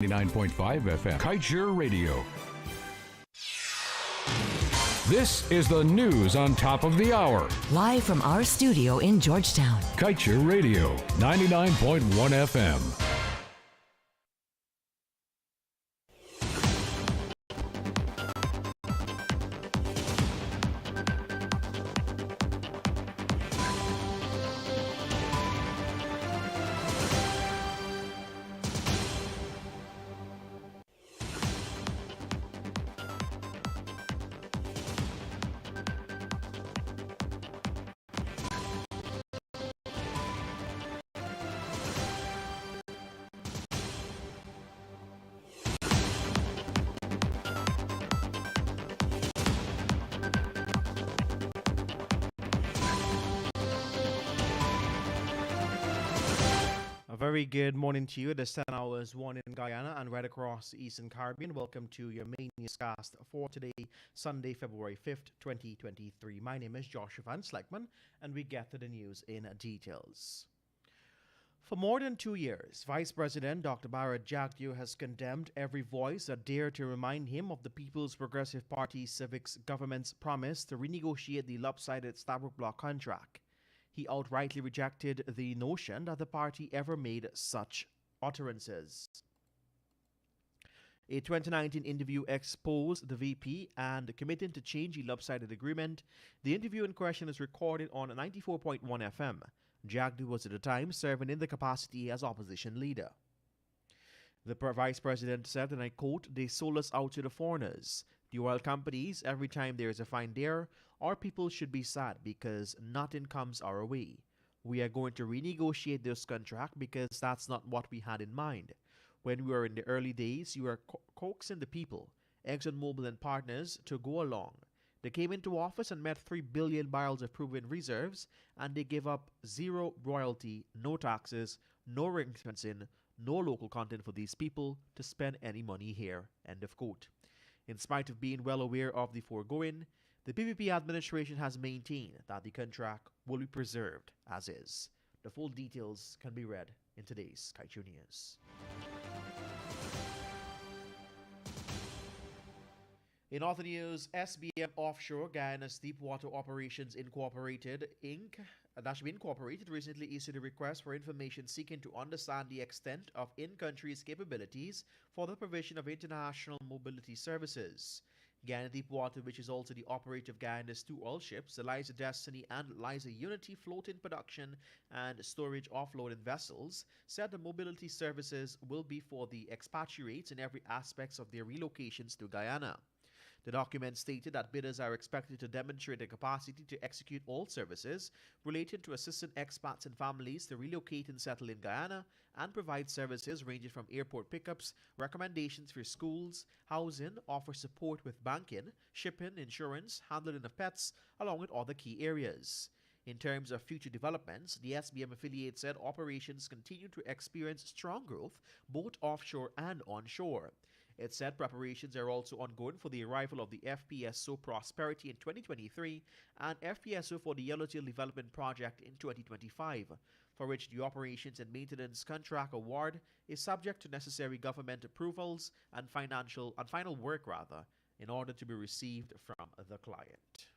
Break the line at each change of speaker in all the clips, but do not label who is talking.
99.5 FM. Kaieteur Radio. This is the news on top of the hour.
Live from our studio in Georgetown.
Kaieteur Radio, 99.1 FM.
Very good morning to you. It is 10 hours, 1 in Guyana and right across the Eastern Caribbean. Welcome to your main newscast for today, Sunday, February 5th, 2023. My name is Joshua Van Sleckman, and we get to the news in details. For more than 2 years, Vice President Dr. Barrett Jagdeo has condemned every voice that dared to remind him of the People's Progressive Party Civic's government's promise to renegotiate the lopsided Stabroek Block contract. He outrightly rejected the notion that the party ever made such utterances. A 2019 interview exposed the VP and committed to change the lopsided agreement. The interview in question is recorded on 94.1 FM. Jagdeo was at the time serving in the capacity as opposition leader. The vice president said, and I quote, "They sold us out to the foreigners. The oil companies, every time there is a fine there, our people should be sad because nothing comes our way. We are going to renegotiate this contract because that's not what we had in mind. When we were in the early days, you were coaxing the people, ExxonMobil and partners, to go along. They came into office and met 3 billion barrels of proven reserves, and they gave up zero royalty, no taxes, no ring fencing, no local content for these people to spend any money here." End of quote. In spite of being well aware of the foregoing, the PPP administration has maintained that the contract will be preserved as is. The full details can be read in today's Kaieteur News. In other news, SBM Offshore Guyana's Deepwater Operations Incorporated, Inc., recently issued a request for information seeking to understand the extent of in-country's capabilities for the provision of international mobility services. Guyana Deepwater, which is also the operator of Guyana's 2 oil ships, the Liza Destiny and Liza Unity floating production and storage offloading vessels, said the mobility services will be for the expatriates in every aspect of their relocations to Guyana. The document stated that bidders are expected to demonstrate a capacity to execute all services related to assisting expats and families to relocate and settle in Guyana and provide services ranging from airport pickups, recommendations for schools, housing, offer support with banking, shipping, insurance, handling of pets, along with other key areas. In terms of future developments, the SBM affiliate said operations continue to experience strong growth both offshore and onshore. It said preparations are also ongoing for the arrival of the FPSO Prosperity in 2023 and FPSO for the Yellowtail Development Project in 2025, for which the operations and maintenance contract award is subject to necessary government approvals and final work in order to be received from the client.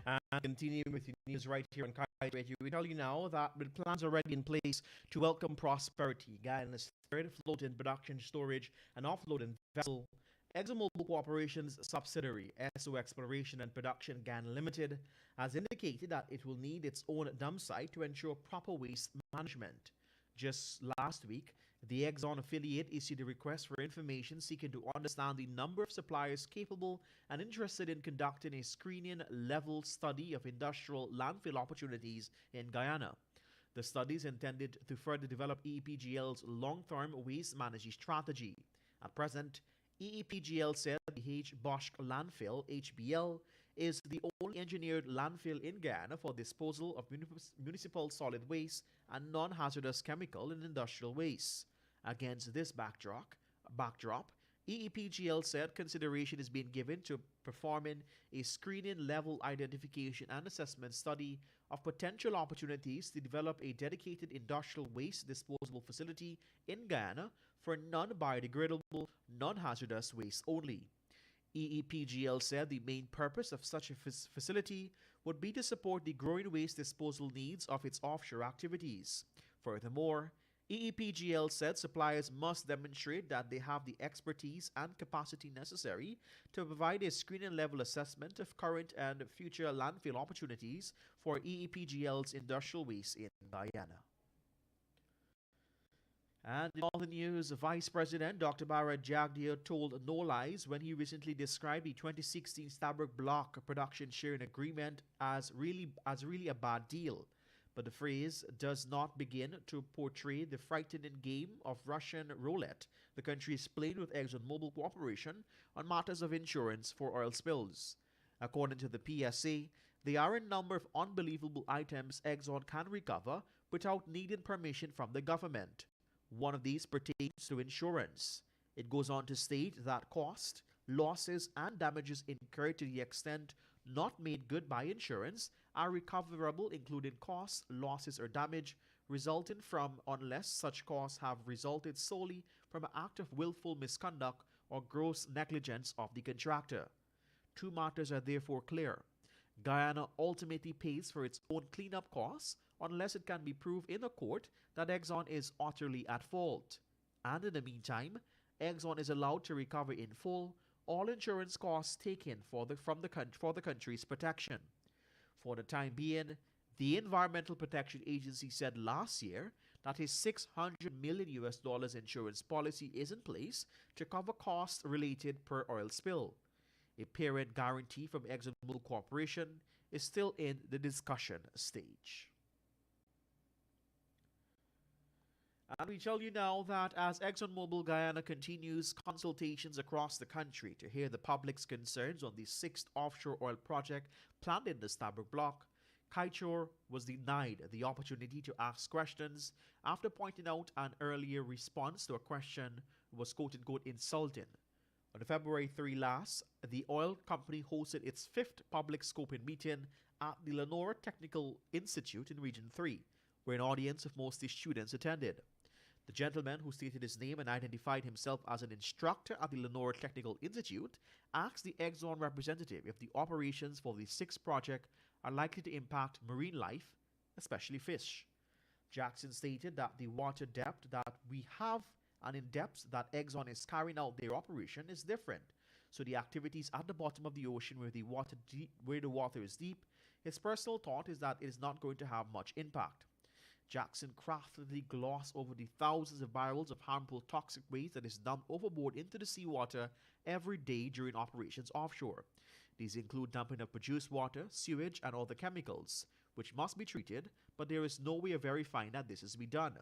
And continuing with the news right here on Radio. We tell you now that with plans already in place to welcome prosperity, Guyana's third floating production, storage, and offloading vessel, ExxonMobil Corporation's subsidiary, SO Exploration and Production Guyana Limited, has indicated that it will need its own dump site to ensure proper waste management. Just last week, the Exxon affiliate issued a request for information seeking to understand the number of suppliers capable and interested in conducting a screening level study of industrial landfill opportunities in Guyana. The study is intended to further develop EEPGL's long-term waste management strategy. At present, EEPGL said the H. Bosch landfill, HBL, is the only engineered landfill in Guyana for disposal of municipal solid waste and non-hazardous chemical and industrial waste. Against this backdrop, EEPGL said consideration is being given to performing a screening level identification and assessment study of potential opportunities to develop a dedicated industrial waste disposal facility in Guyana for non-biodegradable, non-hazardous waste only. EEPGL said the main purpose of such a facility would be to support the growing waste disposal needs of its offshore activities. Furthermore, EEPGL said suppliers must demonstrate that they have the expertise and capacity necessary to provide a screening level assessment of current and future landfill opportunities for EEPGL's industrial waste in Guyana. And in all the news, Vice President Dr. Bharat Jagdeo told no lies when he recently described the 2016 Stabroek Block production sharing agreement as really a bad deal. But the phrase does not begin to portray the frightening game of Russian roulette the country is playing with ExxonMobil Corporation on matters of insurance for oil spills. According to the PSA, there are a number of unbelievable items Exxon can recover without needing permission from the government. One of these pertains to insurance. It goes on to state that cost, losses, and damages incurred to the extent not made good by insurance are recoverable, including costs, losses, or damage resulting from, unless such costs have resulted solely from an act of willful misconduct or gross negligence of the contractor. Two matters are therefore clear. Guyana ultimately pays for its own cleanup costs unless it can be proved in a court that Exxon is utterly at fault. And in the meantime, Exxon is allowed to recover in full all insurance costs taken for the country's protection. For the time being, the Environmental Protection Agency said last year that a $600 million insurance policy is in place to cover costs related per oil spill. A parent guarantee from ExxonMobil Corporation is still in the discussion stage. And we tell you now that as ExxonMobil Guyana continues consultations across the country to hear the public's concerns on the sixth offshore oil project planned in the Stabroek Block, Kaieteur was denied the opportunity to ask questions after pointing out an earlier response to a question was quote-unquote insulting. On February 3 last, the oil company hosted its fifth public scoping meeting at the Lenora Technical Institute in Region 3, where an audience of mostly students attended. The gentleman, who stated his name and identified himself as an instructor at the Lenora Technical Institute, asked the Exxon representative if the operations for the sixth project are likely to impact marine life, especially fish. Jackson stated that the water depth that we have and in depths that Exxon is carrying out their operation is different. So the activities at the bottom of the ocean where the water is deep, his personal thought is that it is not going to have much impact. Jackson craftily glossed over the thousands of barrels of harmful toxic waste that is dumped overboard into the seawater every day during operations offshore. These include dumping of produced water, sewage, and other chemicals, which must be treated, but there is no way of verifying that this is to be done.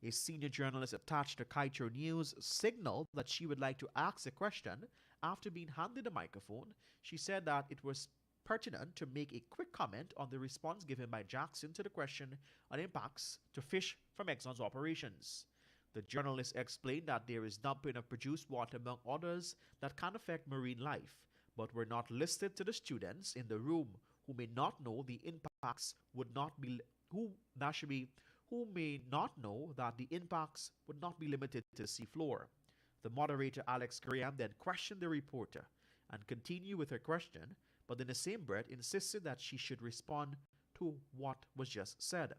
A senior journalist attached to Kaieteur News signaled that she would like to ask a question. After being handed a microphone, she said that it was pertinent to make a quick comment on the response given by Jackson to the question on impacts to fish from Exxon's operations. The journalist explained that there is dumping of produced water among others that can affect marine life, but were not listed to the students in the room who may not know the impacts would not be who may not know that the impacts would not be limited to the seafloor. The moderator Alex Graham then questioned the reporter and continued with her question, but in the same breath insisted that she should respond to to what was just said.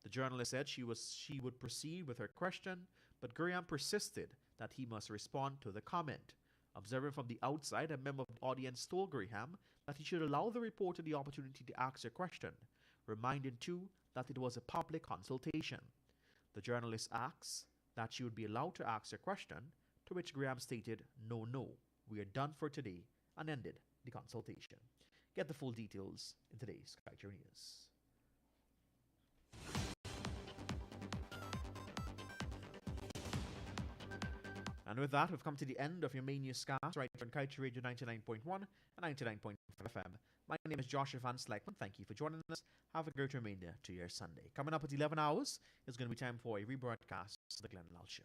The journalist said she would proceed with her question, but Graham persisted that he must respond to the comment. Observing from the outside, a member of the audience told Graham that he should allow the reporter the opportunity to ask a question, reminding too that it was a public consultation. The journalist asked that she would be allowed to ask a question, to which Graham stated, "No, we are done for today," and ended the consultation. Get the full details in today's Kaieteur News. And with that, we've come to the end of your main newscast right here on Kaieteur Radio 99.1 and 99.5 FM. My name is Joshua Van Slyckman. Thank you for joining us. Have a great remainder to your Sunday. Coming up at 11 hours is going to be time for a rebroadcast of the Glenn Lal Show.